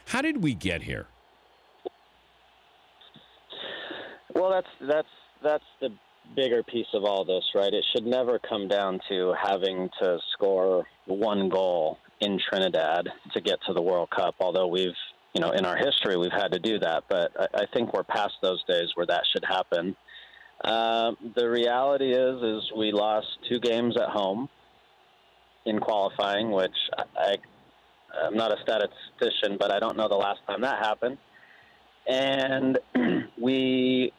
How did we get here? Well, that's the bigger piece of all this, right? It should never come down to having to score one goal in Trinidad to get to the World Cup, although we've, in our history, we've had to do that. But I think we're past those days where that should happen. The reality is we lost 2 games at home in qualifying, which I'm not a statistician, but I don't know the last time that happened. And we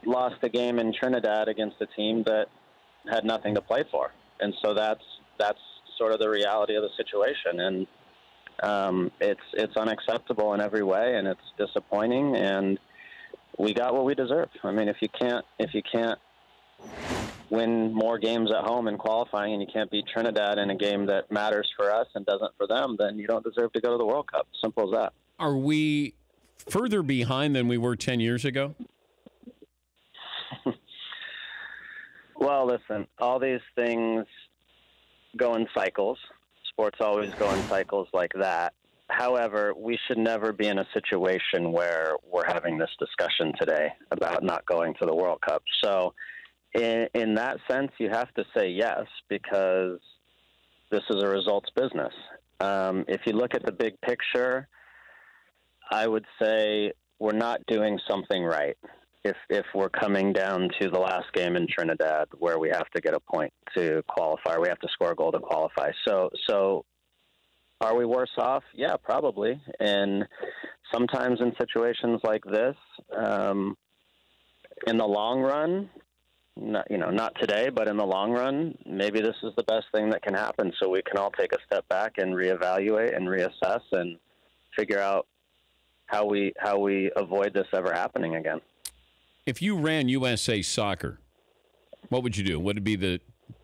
lost a game in Trinidad against a team that had nothing to play for. And so that's sort of the reality of the situation. And it's unacceptable in every way, and it's disappointing, and we got what we deserved. I mean, if you can't win more games at home in qualifying and you can't beat Trinidad in a game that matters for us and doesn't for them, then you don't deserve to go to the World Cup. Simple as that. Are we further behind than we were 10 years ago? Well, listen, all these things go in cycles. Sports always go in cycles like that. However, we should never be in a situation where we're having this discussion today about not going to the World Cup. So in that sense, you have to say yes, because this is a results business. If you look at the big picture, I would say we're not doing something right. If we're coming down to the last game in Trinidad where we have to get a point to qualify, we have to score a goal to qualify. So are we worse off? Yeah, probably. And sometimes in situations like this, in the long run, not today, but in the long run, maybe this is the best thing that can happen. So we can all take a step back and reevaluate and reassess and figure out how we avoid this ever happening again. If you ran USA Soccer, what would you do? What would be the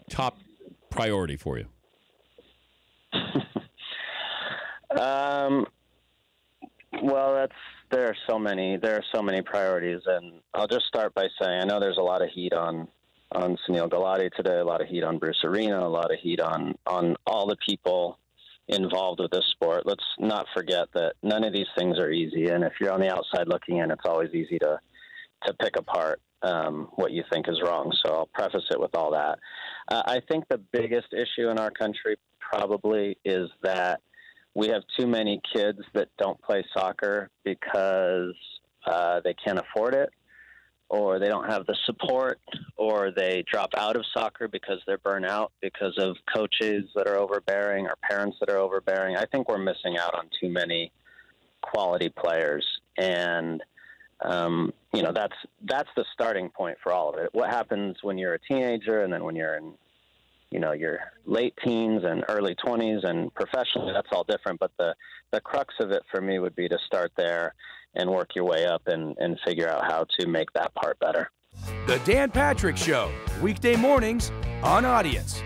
top priority for you? Well, there are so many priorities, and I'll just start by saying I know there's a lot of heat on Sunil Gulati today, a lot of heat on Bruce Arena, a lot of heat on all the people involved with this sport. Let's not forget that none of these things are easy, and if you're on the outside looking in, it's always easy to pick apart what you think is wrong. So I'll preface it with all that. I think the biggest issue in our country probably is that we have too many kids that don't play soccer because they can't afford it, or they don't have the support, or they drop out of soccer because they're burnt out because of coaches that are overbearing or parents that are overbearing. I think we're missing out on too many quality players, and that's the starting point for all of it. What happens when you're a teenager, and then when you're in your late teens and early 20s and professionally, that's all different. But the crux of it for me would be to start there and work your way up and figure out how to make that part better. The Dan Patrick Show, weekday mornings on Audience.